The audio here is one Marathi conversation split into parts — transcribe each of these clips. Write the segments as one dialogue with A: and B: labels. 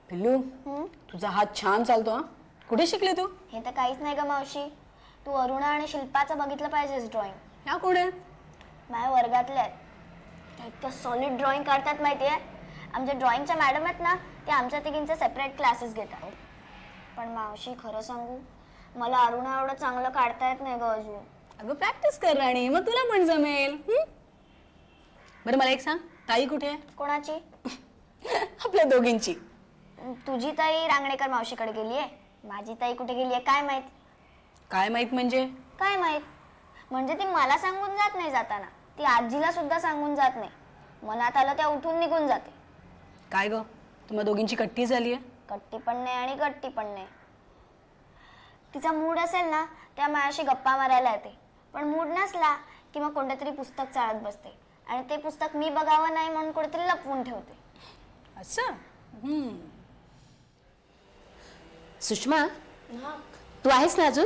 A: पिल्लू तुझा हात छान चालतो हा. कुठे शिकली तू?
B: हे तर काहीच नाही ग मावशी. तू अरुणा आणि शिल्पाचं बघितलं पाहिजेस ड्रॉइंग.
A: ह्या कोण आहेत?
B: माझ्या वर्गातले आहेत. ते इतकं सॉलिड ड्रॉइंग काढतात माहितीये. आमच्या ड्रॉइंगच्या मॅडम आहेत ना, ते आमच्या तिघींचे सेपरेट क्लासेस घेतात. पण मावशी खरं सांगू, मला अरुणा एवढं चांगलं काढता येत नाही ग अजून.
A: अगं प्रॅक्टिस कर राणी, मग तुला पण जमेल. बरं मला एक सांग, ताई कुठे आहे?
B: कोणाची?
A: आपल्या दोघींची.
B: तुझी ताई रांगणेकर मावशीकडे गेलीये. माझी ताई कुठे गेलीये काय माहित.
A: काय माहित म्हणजे?
B: काय माहित म्हणजे ती मला सांगून जात नाही जाताना. ती आजीला सुद्धा सांगून जात नाही. मनात आलं त्या उठून निघून जाते.
A: काय ग, तुम्हा दोघींची कट्टी झालीये?
B: कट्टी पण नाही आणि गट्टी पण नाही. तिचा मूड असेल ना त्या माझ्याशी गप्पा मारायला येते. पण मूड नसला की मग कोणतं तरी पुस्तक चाळत बसते आणि ते पुस्तक मी बघावं नाही म्हणून कुठेतरी लपवून ठेवते.
A: असं?
C: सुषमा, तू आहेस ना अजून?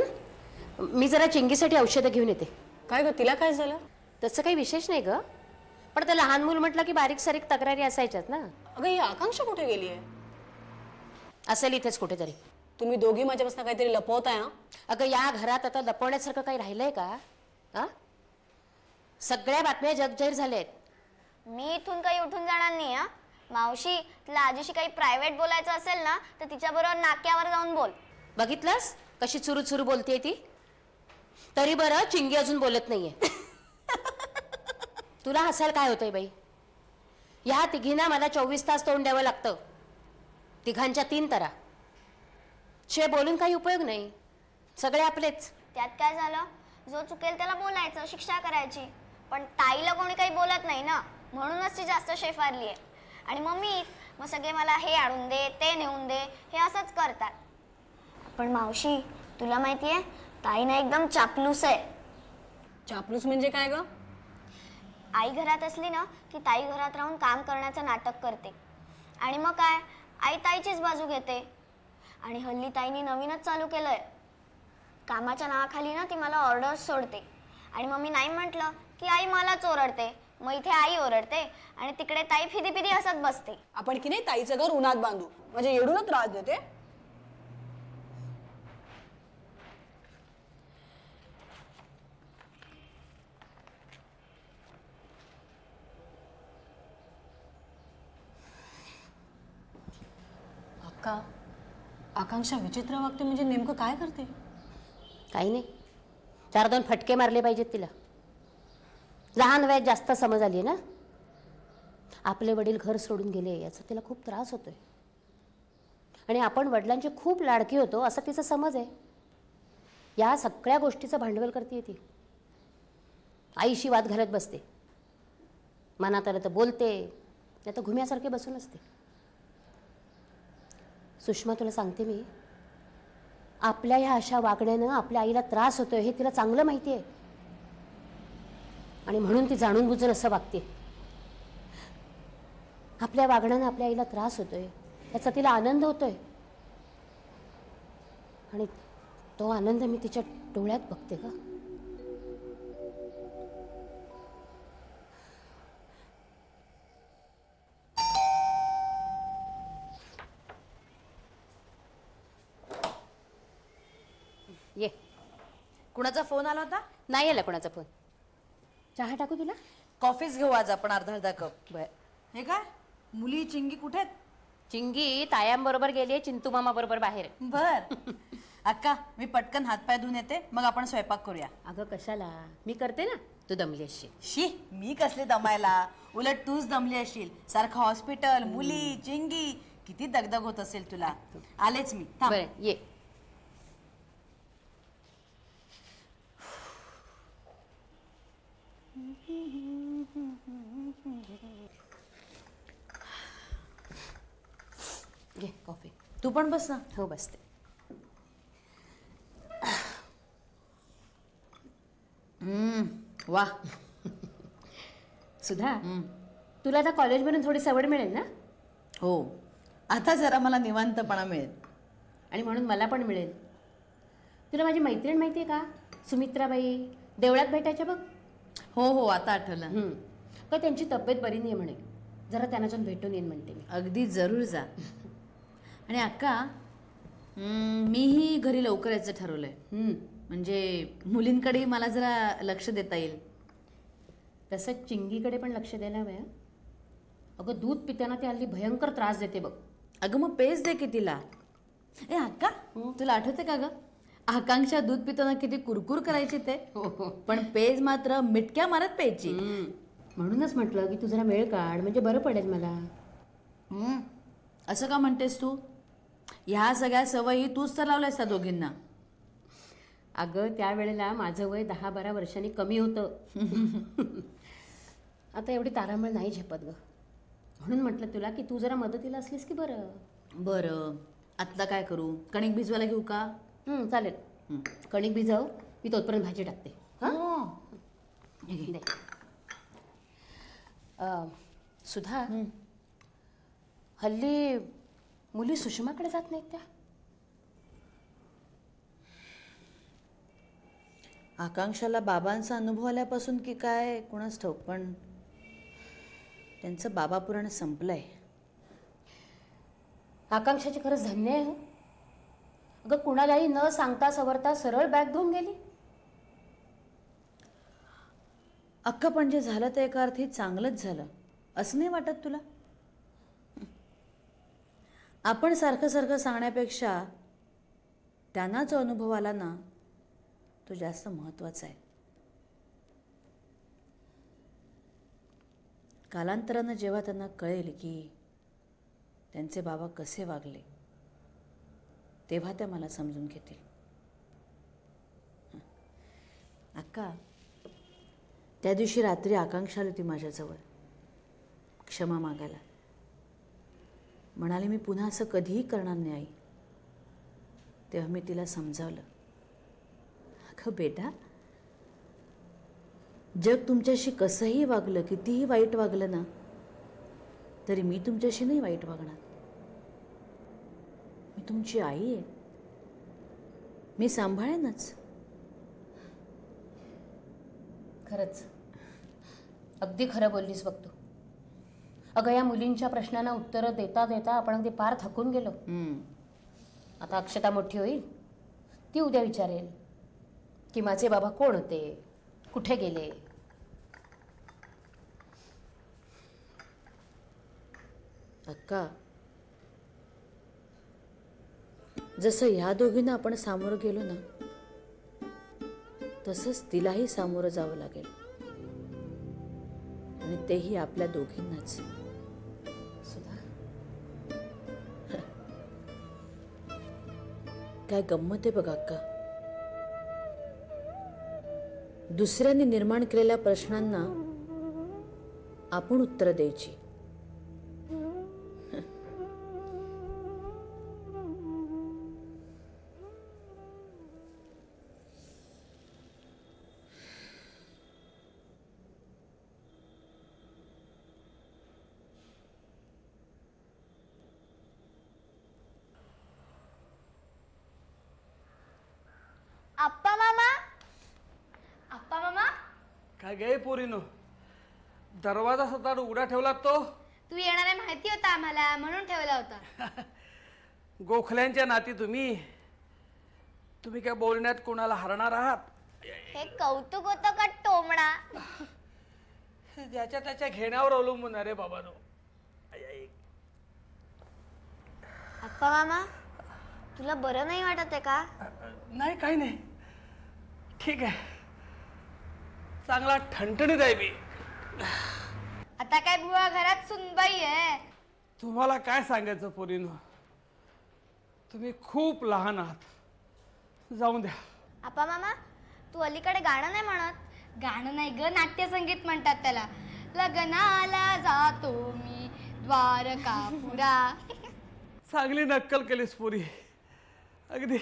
C: मी जरा चिंगीसाठी औषधं घेऊन येते.
A: काय ग, तिला काय झालं?
C: तसं काही विशेष नाही ग, पण ते लहान मूल म्हटलं की बारीक सारीक तक्रारी असायच्यात ना.
A: अगं ही आकांक्षा कुठे गेली आहे?
C: असेल इथेच कुठेतरी.
A: तुम्ही दोघी माझ्यापासून काहीतरी लपवताय ना?
C: अगं या घरात आता लपवण्यासारखं काही राहिलंय का? हा, सगळ्या बातम्या जगजाहीर झाल्यात.
B: मी इथून काही उठून जाणार नाही. हा मावशी, तुला आजीशी काही प्रायव्हेट बोलायचं असेल ना तर तिच्याबरोबर नाक्यावर जाऊन बोल.
C: बघितलंस कशी चुरू चुरू बोलतेय ती? तरी बरं चिंगी अजून बोलत नाहीये. तुला हसायला काय होतंय बाई? ह्या तिघींना मला 24 तास तोंड द्यावं लागतं. तिघांच्या 3 तरा. शिवाय बोलून काही उपयोग नाही. सगळे आपलेच.
B: त्यात काय झालं? जो चुकेल त्याला बोलायचं, शिक्षा करायची. पण ताईला कोणी काही बोलत नाही ना, म्हणूनच ती जास्त शेफारली आहे. आणि मग सगळे मला हे आणून दे, ते नेऊन दे, हे असंच करतात. पण मावशी, तुला माहितीये ताई ना एकदम चापलूस आहे.
A: चापलूस म्हणजे काय ग?
B: आई घरात असली ना की ताई घरात राहून काम करण्याचं नाटक करते. आणि मग काय, आई ताईचीच बाजू घेते. आणि हल्ली ताईनी नवीनच चालू केलंय. कामाच्या नावाखाली ना ती मला ऑर्डर्स सोडते. आणि मग मी नाही म्हटलं की आई मलाच ओरडते. मग इथे आई ओरडते आणि तिकडे ताई फिदी फिदी हसत बसते.
A: आपण की नाही ताईचं घर उन्हात बांधू, म्हणजे एवढून त्रास देते. अक्का, आकांक्षा विचित्र वागते म्हणजे नेमकं काय करते?
C: काही नाही, 4-2 फटके मारले पाहिजेत तिला. लहान वयात जास्त समज आली ना. आपले वडील घर सोडून गेले याचा तिला खूप त्रास होतोय. आणि आपण वडिलांची खूप लाडकी होतो असा तिचा समज आहे. या सगळ्या गोष्टीचं भांडवल करते ती. आईशी वाद घालत बसते. मनात आलं तर बोलते, नाही तर घुम्यासारखे बसून असते. सुषमा, तुला सांगते मी, आपल्या ह्या अशा वागण्यानं आपल्या आईला त्रास होतोय हे तिला चांगलं माहिती आहे. आणि म्हणून ती जाणून बुजून असं वागते. आपल्या वागण्यानं आपल्या आईला त्रास होतोय याचा तिला आनंद होतोय. आणि तो आनंद मी तिच्या डोळ्यात बघते का. ये.
D: कुणाचा फोन आला होता?
C: नाही आला कोणाचा फोन. चहा टाकू तुला?
D: कॉफीच घेऊ आज आपण अर्धा कप.
C: बर.
D: हे काय, मुली चिंगी कुठे?
C: चिंगी तायांबरोबर गेली, चिंतू मामा बरोबर बाहेर.
D: बर. अक्का, मी पटकन हातपाय धुवून येते, मग आपण स्वयंपाक करूया.
C: अगं कशाला, मी करते ना, तू दमली असशील.
D: शी, मी कसले दमायला, उलट तूच दमली असशील. सारखं हॉस्पिटल, मुली, चिंगी, किती दगदग होत असेल तुला. आलेच मी.
C: बरं, ये. घे कॉफी.
D: तू पण बस ना.
C: हो बसते.
D: वा.
C: सुधा, तुला आता कॉलेजमधून थोडी सवड मिळेल ना?
D: हो, आता जरा मला निवांतपणा मिळेल.
C: आणि म्हणून मला पण मिळेल. तुला माझी मैत्रीण माहिती आहे का, सुमित्राबाई, देवळात भेटायच्या बघ.
D: हो, आता आठवलं.
C: का त्यांची तब्येत बरी नाही म्हणे, जरा त्यांना जाऊन भेटून येईन म्हणते मी.
D: अगदी जरूर जा. आणि अक्का मीही घरी लवकर यायचं ठरवलंय. म्हणजे मुलींकडेही मला जरा लक्ष देता येईल.
C: तसं चिंगीकडे पण लक्ष द्यायला हवं हं. अगं दूध पिताना ती हल्ली भयंकर त्रास देते बघ.
D: अगं मग पेज दे की तिला. ए अक्का तुला आठवते का ग आकांक्षा दूध पिताना किती कुरकुर करायची ते. पण पेज मात्र मिटक्या मारत प्यायची.
C: म्हणूनच म्हटलं की तू जरा वेळ काढ म्हणजे बरं पडेल मला.
D: असं का म्हणतेस तू? ह्या सगळ्या सवयी तूच तर लावल्यास त्या दोघींना.
C: अगं त्यावेळेला माझं वय 10-12 वर्षांनी कमी होतं. आता एवढी तारांबळ नाही झेपत ग. म्हणून म्हटलं तुला की तू जरा मदतीला असलीस की बरं.
D: बरं आत्ता काय करू? कणिक भिजवायला घेऊ का?
C: चालेल. कणिक भिजव, मी तोपर्यंत भाजी टाकते. दे. सुधा, हल्ली मुली सुषमाकडे जात नाहीत त्या?
D: आकांक्षाला बाबांचा अनुभव आल्यापासून की काय कोणाच ठाऊक, पण त्यांचं बाबा पुराण संपलंय.
C: आकांक्षाची खरंच धन्य आहे. अगं कुणालाही न सांगता सवरता सरळ बॅग धुवून गेली.
D: अक्का पण जे झालं ते एका अर्थी चांगलंच झालं असं नाही वाटत तुला? आपण सारखं सारखं सांगण्यापेक्षा त्यांना जो अनुभव आला ना तो जास्त महत्त्वाचा आहे. कालांतरानं जेव्हा त्यांना कळेल की त्यांचे बाबा कसे वागले तेव्हा त्या मला समजून घेतील. अक्का त्या दिवशी रात्री आकांक्षा आली होती माझ्याजवळ क्षमा मागायला. म्हणाले मी पुन्हा असं कधीही करणार नाही आई. तेव्हा मी तिला समजावलं, अगं बेटा जग तुमच्याशी कसंही वागलं कितीही वाईट वागलं ना तरी मी तुमच्याशी नाही वाईट वागणार. मी तुमची आई आहे, मी सांभाळेनच.
C: खरंच अगदी खरं बोललीस बघ तू. अगं या मुलींच्या प्रश्नांना उत्तरं देता देता आपण अगदी पार थकून गेलो. आता अक्षता मोठी होईल, ती उद्या विचारेल की माझे बाबा कोण होते, कुठे गेले.
D: अक्का जसं ह्या दोघींना आपण सामोरं गेलो ना तसंच तिलाही सामोरं जावं लागेल आणि तेही आपल्या दोघींनाच.
C: सुधा
D: काय गंमत आहे बघा अक्का. दुसऱ्यांनी निर्माण केलेल्या प्रश्नांना आपण उत्तरं द्यायची.
B: आप्पा मामा, आप्पा मामा,
E: काय गे पोरीनो, दरवाजा सतत उघडा ठेवला तो?
B: तू येणार आहे माहिती होता आम्हाला म्हणून ठेवला होता.
E: गोखल्यांच्या नाती तुम्ही काय बोलण्यात कोणाला हरणार आहात?
B: हे कौतुक होतं का टोमणा?
E: ज्याच्या त्याच्या घेण्यावर अवलंबून आहे रे बाबानो.
B: आप्पा मामा, तुला बरं नाही वाटत आहे का?
E: नाही काही नाही, ठीक आहे, चांगला ठणठणीत आहे मी.
B: आता काय बुवा घरात सुनबाई आहे.
E: तुम्हाला काय सांगायचं पोरीनो, तुम्ही खूप लहान आहात. जाऊन द्या.
B: आप्पा मामा, तू अलीकडे गाणं नाही म्हणत? गाणं नाही ग, नाट्यसंगीत म्हणतात त्याला. लग्नाला जातो मी द्वारकापुरा.
E: चांगली नक्कल केलीस पोरी, अगदी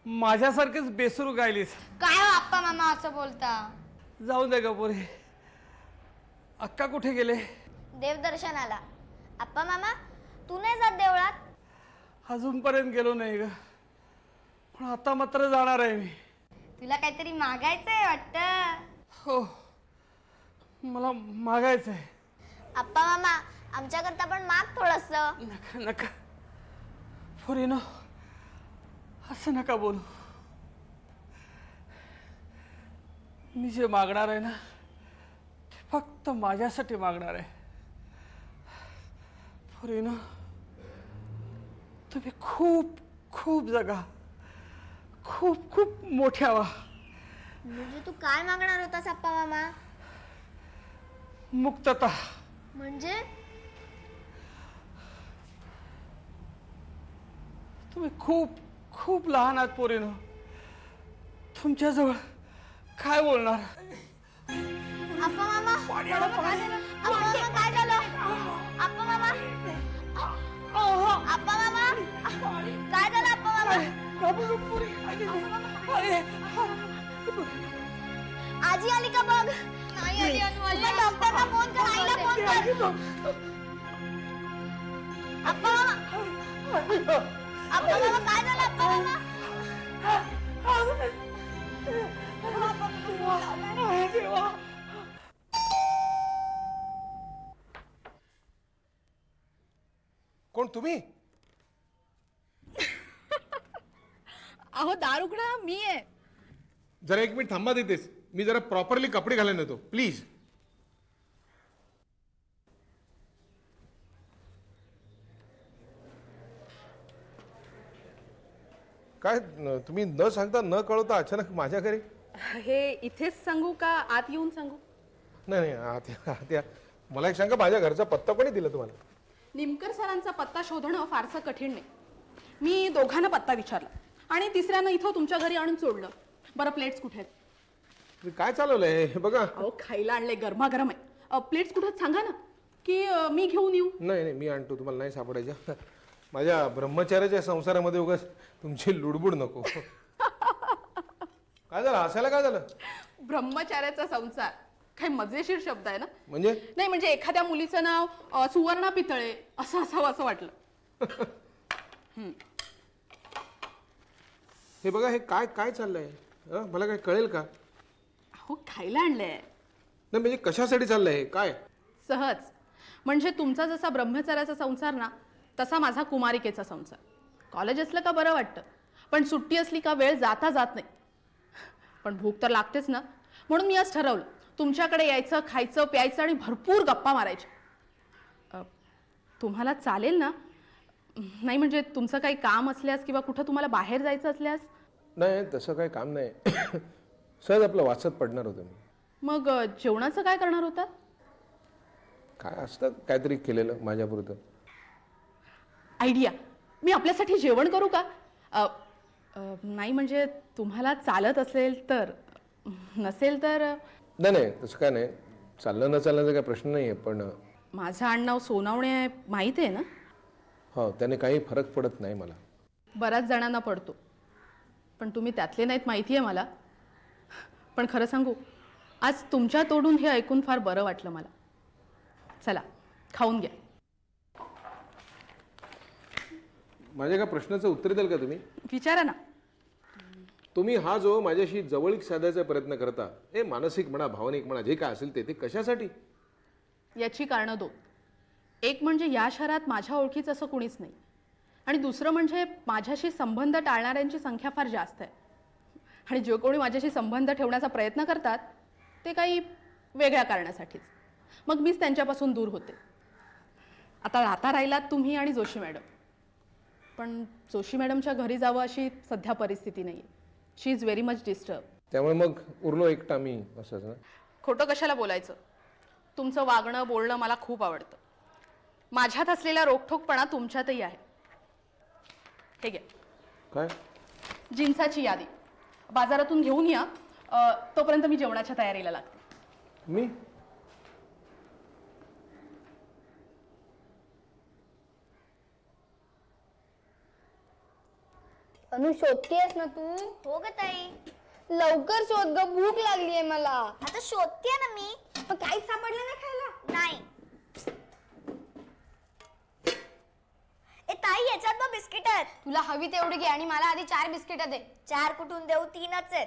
E: माझ्यासारखीच बेसूर गायलीस.
B: काय हो आप्पा मामा असं बोलता?
E: जाऊन दे ग पोरी. अक्का कुठे गेले?
B: देवदर्शनाला. आप्पा मामा, तू नाही जात देवळात?
E: अजूनपर्यंत गेलो नाही ग, पण आता मात्र जाणार आहे मी.
B: तुला काहीतरी मागायचंय वाटतं.
E: हो, मला मागायचंय.
B: आप्पा मामा, आमच्याकरता पण माग थोडस.
E: नका नका, पोरीनो असं नका बोलू. मी जे मागणार आहे ना ते फक्त माझ्यासाठी मागणार आहे. पोरीनो तुम्ही खूप खूप जगा, खूप खूप मोठ्या व्हा.
B: म्हणजे तू काय मागणार होतास आप्पा मामा?
E: मुक्तता.
B: म्हणजे
E: तुम्ही खूप खूप लहान आहात पोरीनो. तुमच्याजवळ काय बोलणार?
B: आप्पा मामा आप्पा मामा काय झालं? आप्पा मामा आप्पा मामा काय झालं? आप्पा मामा आजी आली का बघ? नाही आली अनु आली. डॉक्टरला फोन कर, आईला फोन कर. आप्पा मामा आप्पा मामा काय झालं? आप्पा मामा
F: कोण तुम्ही?
D: अहो दार उघडा, मी आहे.
F: जरा एक मिनिट थांबा देतेस. मी जरा प्रॉपरली कपडे घालून येतो प्लीज. काय तुम्ही न सांगता न कळवता अचानक माझ्या घरी?
A: हे इथेच सांगू का आत येऊन सांगू?
F: नाही नाही आत या. मला एक सांगा, माझ्या घरचा पत्ता कोणी दिला तुम्हाला?
A: निमकर सरांचा पत्ता शोधणं फारसं कठीण नाही. मी दोघांना पत्ता विचारला आणि तिसऱ्यानं इथं तुमच्या घरी आणून सोडलं. बरं प्लेट्स कुठे आहेत?
F: तुम्ही काय चालवलंय हे बघा.
A: अहो खायला आणले, गरमागरम आहे. प्लेट्स कुठे सांगा ना की मी घेऊन येऊ?
F: नाही नाही मी आणतो, तुम्हाला नाही सापडायच्या. माझ्या ब्रह्मचार्याच्या संसारामध्ये उगाच तुमची लुडबुड नको. काय झालं हसायला? काय झालं?
A: ब्रह्मचार्याचा संसार काय मजेशीर शब्द आहे ना?
F: म्हणजे
A: नाही म्हणजे एखाद्या मुलीचं नाव सुवर्णा पितळे असं असावं असं वाटलं.
F: हे बघा, हे काय काय चाललंय? मला काय कळेल का?
A: हो खायला आणलंय.
F: नाही म्हणजे कशासाठी चाललंय हे? काय
A: सहज म्हणजे तुमचा जसा ब्रह्मचार्याचा संसार ना तसा माझा कुमारिकेचा संसार. कॉलेज असलं का बरं वाटतं, पण सुट्टी असली का वेळ जाता जात नाही. पण भूक तर लागतेच ना, म्हणून मी आज ठरवलं तुमच्याकडे यायचं, खायचं प्यायचं आणि भरपूर गप्पा मारायच्या. तुम्हाला चालेल ना? नाही म्हणजे तुमचं काही काम असल्यास किंवा कुठं तुम्हाला बाहेर जायचं असल्यास?
F: नाही तसं काही काम नाही. सहज आपलं वाचत पडणार होतं मी.
A: मग जेवणाचं काय करणार होता?
F: काय असतं काहीतरी केलेलं माझ्यापुरतं.
A: आयडिया, मी आपल्यासाठी जेवण करू का? नाही म्हणजे तुम्हाला चालत असेल तर, नसेल तर.
F: नाही नाही तसं काय नाही, चाललं न चालण्याचा काही प्रश्न नाही आहे. पण
A: माझं आडनाव सोनावणे आहे माहीत आहे ना?
F: हो, त्याने काही फरक पडत नाही मला.
A: बऱ्याच जणांना पडतो, पण तुम्ही त्यातले नाहीत माहिती आहे मला. पण खरं सांगू, आज तुमच्या तोडून हे ऐकून फार बरं वाटलं मला. चला खाऊन घ्या.
F: माझ्या एका प्रश्नाचं उत्तर द्याल का तुम्ही?
A: विचारा ना.
F: तुम्ही हा जो माझ्याशी जवळीक साधायचा प्रयत्न करता, हे मानसिक म्हणा भावनिक म्हणा जे काय असेल ते कशासाठी?
A: याची कारणं दोन. एक म्हणजे या शहरात माझ्या ओळखीचं असं कुणीच नाही, आणि दुसरं म्हणजे माझ्याशी संबंध टाळणाऱ्यांची संख्या फार जास्त आहे. आणि जे कोणी माझ्याशी संबंध ठेवण्याचा प्रयत्न करतात ते काही वेगळ्या कारणासाठीच. मग मीच त्यांच्यापासून दूर होते. आता राहिलात तुम्ही आणि जोशी मॅडम. पण जोशी मॅडमच्या घरी जावं अशी सध्या परिस्थिती नाही आहे. शी इज व्हेरी मच डिस्टर्ब.
F: त्यामुळे मग उरलो एकटा मी असंच ना?
A: खोटं कशाला बोलायचं? तुमचं वागणं बोलणं मला खूप आवडतं. माझ्यात असलेला रोखठोकपणा तुमच्यातही आहे. हे घ्या.
F: काय?
A: जिन्साची यादी बाजारातून घेऊन या. तोपर्यंत मी जेवणाच्या तयारीला लागते.
F: मी
B: अनु शोधतीयस ना तू? हो ग ताई. लवकर शोध ग, भूक लागलीये मला. आता शोधतीये ना मी. पण काहीच सापडलं नाही खायला. नाही. ए ताई, याच्यात ना बिस्किट आहेत. तुला हवी तेवढी घे आणि मला आधी 4 बिस्किट दे. 4 कुठून देऊ? 3च आहेत.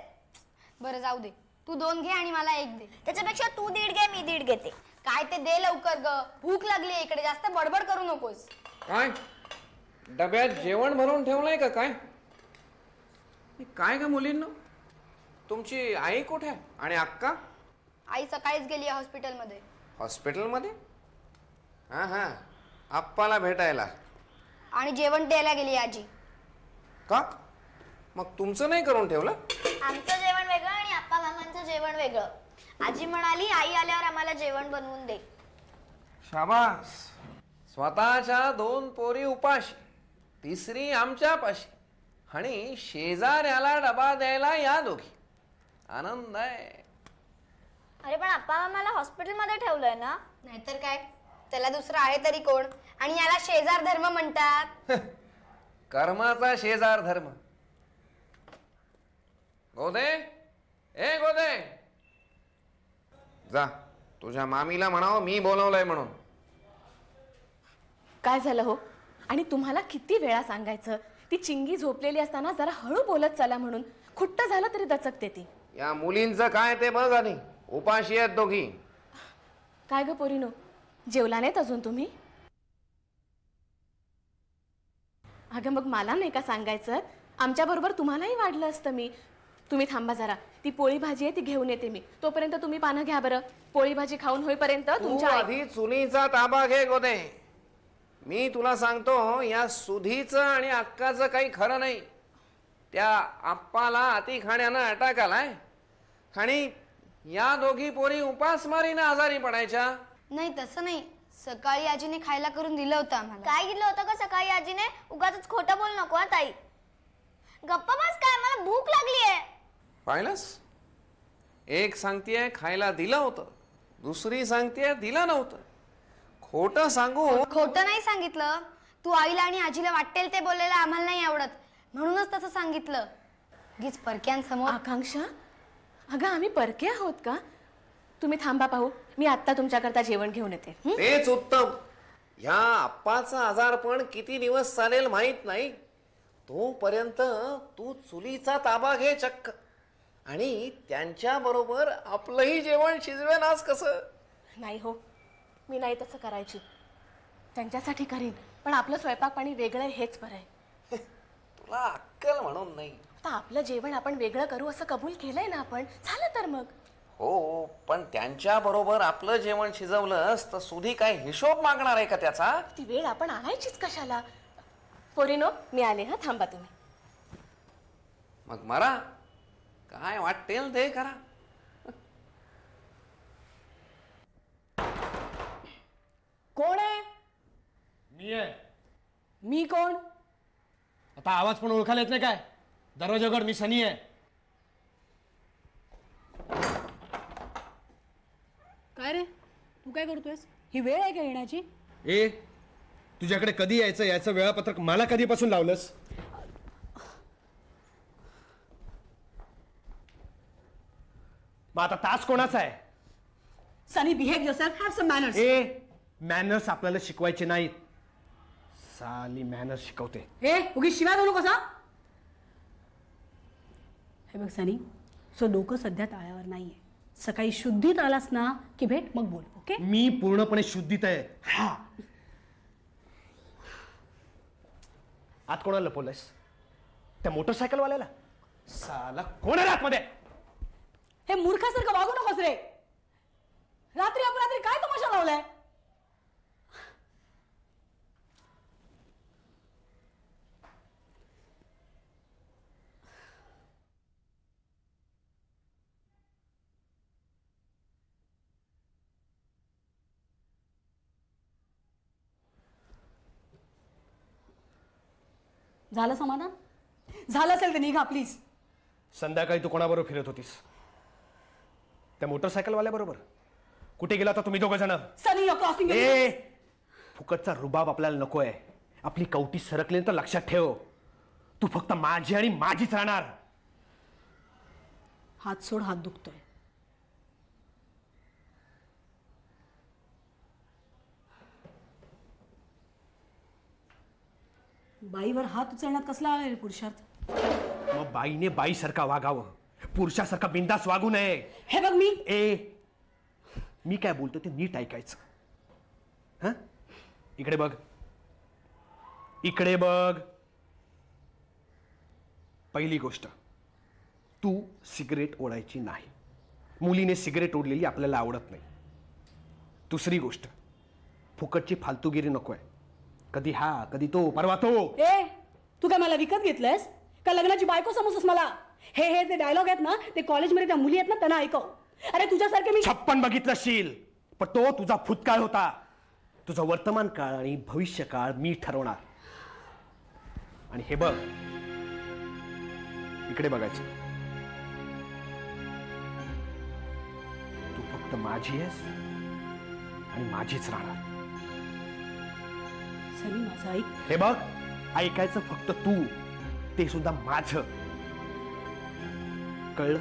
B: बरं जाऊ दे, तू 2 घे आणि मला 1 दे. त्याच्यापेक्षा तू 1.5 घे, मी 1.5 घेते. काय ते दे लवकर ग, भूक लागली इकडे. जास्त बडबड करू नकोस.
F: काय
G: डब्यात जेवण भरून ठेवलंय का काय? काय ग मुलींनो, तुमची आई कुठे आहे आणि अक्का?
B: आई सकाळीच गेली आहे हॉस्पिटलमध्ये.
G: हॉस्पिटलमध्ये? हा हा, आप्पाला भेटायला.
B: आणि जेवण द्यायला गेली आजी.
G: का? मग तुमचं नाही करून ठेवलं?
B: आमचं जेवण वेगळं आणि आप्पा मामांचं जेवण वेगळं. आजी म्हणाली आई आल्यावर आम्हाला जेवण बनवून दे.
G: शाबास. स्वतःच्या 2 पोरी उपाशी, तिसरी आमच्यापाशी आणि शेजाऱ्याला डबा द्यायला या दोघी. आनंद आहे.
B: अरे पण आप्पा मामाला हॉस्पिटलमध्ये ठेवलंय ना? नाहीतर काय, त्याला दुसरं आहे तरी कोण? आणि याला शेजार धर्म म्हणतात.
G: कर्माचा शेजार धर्म. गोदे, ए गोदे, जा तुझ्या मामीला म्हणावं मी बोलवलंय म्हणून.
A: काय झालं हो? आणि तुम्हाला किती वेळा सांगायचं, ती चिंगी झोपलेली असताना जरा हळू बोलत चला म्हणून. खुट्ट झालं तरी दचकते ती.
G: या मुलींचं काय ते बघ आधी. उपाशी आहेत दोघी.
A: काय ग पोरीनो, जेवला नाहीत अजून तुम्ही? अगं मग मला नाही का सांगायचं? आमच्या बरोबर तुम्हालाही वाढलं असतं मी. तुम्ही थांबा जरा, ती पोळी भाजी आहे ती घेऊन येते मी. तोपर्यंत तुम्ही पानं घ्या बरं. पोळी भाजी खाऊन होईपर्यंत तुमच्या
G: आधी चुलीचा ताबा घे गोदे. मी तुला सांगतो, या सुधीचं आणि अक्काचं काही खरं नाही. त्या आप्पाला अति खाण्यानं अटॅक आलाय आणि या दोघी पोरी उपासमारीने आजारी पडायच्या.
B: नाही तसं नाही, सकाळी आजीने खायला करून दिलं होतं आम्हाला. काय दिलं होतं का सकाळी आजीने? उगाच खोटं बोल नको हा ताई. गप्पा बस, काय मला भूक लागली आहे.
G: पाहिलंस, एक सांगतेय खायला दिलं होतं, दुसरी सांगतेय दिलं नव्हतं. खोटं सांगू?
B: खोटं नाही सांगितलं. तू आईला आणि आजीला वाटेल ते बोलायला आम्हाला नाही आवडत, म्हणूनच तसं सांगितलं. गीच परक्यांसमोर.
A: आकांक्षा, अगं आम्ही परके आहोत का? तुम्ही थांबा पाहू, मी आत्ता तुमच्याकरता जेवण घेऊन येते.
G: तेच उत्तम. ह्या आप्पाचा आजारपण किती दिवस चालेल माहित नाही. तोपर्यंत तू चुलीचा ताबा घे चक्क. आणि त्यांच्या बरोबर आपलंही जेवण शिजवेन आज कसं.
A: नाही हो, मी नाही तसं करायची. त्यांच्यासाठी करीन, पण आपलं स्वयंपाक पाणी वेगळं हेच बरं आहे.
G: तुला अक्कल म्हणून नाही.
A: आता आपलं जेवण आपण वेगळं करू असं कबूल केलंय ना आपण, झालं तर मग.
G: हो, पण त्यांच्या बरोबर आपलं जेवण शिजवलंस तर सुधी काय हिशोब मागणार आहे का त्याचा?
A: ती वेळ आपण आणायचीच कशाला? पोरीनो, मी आले हा, थांबा तुम्ही.
G: मग मरा, काय वाटेल ते करा.
E: कोण आहे?
H: मी आहे.
E: मी कोण?
H: आता आवाज पण ओळखायला येत नाही काय? दरवाजा उघड, मी सनी आहे.
E: काय रे, तू काय करतोयस? ही वेळ आहे का येण्याची?
H: ए, तुझ्याकडे कधी यायचं याचं वेळापत्रक मला कधीपासून लावलंस? मग आता तास कोणाचा आहे?
E: Sunny, behave yourself, have some manners.
H: ए, मॅनर्स आपल्याला शिकवायचे नाहीत. साली मॅनर्स शिकवते.
E: हे उगीच शिवाय देऊ नकोस. हे बघ सनी, सो डोकं सध्या ताळ्यावर नाहीये. सकाळी शुद्धीत आलास ना की भेट, मग बोल. ओके?
H: मी पूर्णपणे शुद्धीत आहे. हा, आत कोणाला लपवलंयस? त्या मोटरसायकलवाल्याला? साला कोण आहे आतमध्ये?
E: हे मूर्खासारखं वागू नकोस रे. रात्री अपरात्री काय तमाशा लावलाय? झालं समाधान? झालं असेल तर निघा प्लीज.
H: संध्याकाळी तू कोणाबरोबर फिरत होतीस? त्या मोटरसायकलवाल्या बरोबर? कुठे गेला होता तुम्ही दोघं जण?
E: सनी, you're crossing your
H: A,
E: limits.
H: फुकटचा रुबाब आपल्याला नकोय. आपली कवटी सरकली तर लक्षात ठेव, तू फक्त माझी आणि माझीच राहणार.
E: हात सोड, हात दुखतोय. बाईवर हात उचलण्यात कसला आहे पुरुषार्थ?
H: मग बाईने बाईसारखा वागावं, पुरुषासारखा बिंदास वागू नये.
E: हे बघ,
H: मी काय बोलतो ते नीट ऐकायचं. हा, इकडे बघ. इकडे बघ. पहिली गोष्ट, तू सिगरेट ओढायची नाही. मुलीने सिगरेट ओढलेली आपल्याला आवडत नाही. दुसरी गोष्ट, फुकटची फालतूगिरी नकोय. कधी हा कधी तो परवा तो.
E: ए तू काय मला विकत घेतलंयस का? लग्नाची बायको समजतोस मला? हे जे डायलॉग आहेत ना ते कॉलेजमध्ये त्या मुली आहेत ना त्यांना ऐकव. अरे तुझ्यासारखे मी
H: 56 बघितलं शील, पण तो तुझा भूतकाळ होता. तुझा वर्तमान काळ आणि भविष्य काळ मी ठरवणार. आणि हे बघ, इकडे बघायचं. तू फक्त माझी आहेस आणि माझीच राहणार.
E: सनी माझं ऐक.
H: हे बघ, ऐकायचं फक्त तू, ते सुद्धा माझं. कळलं?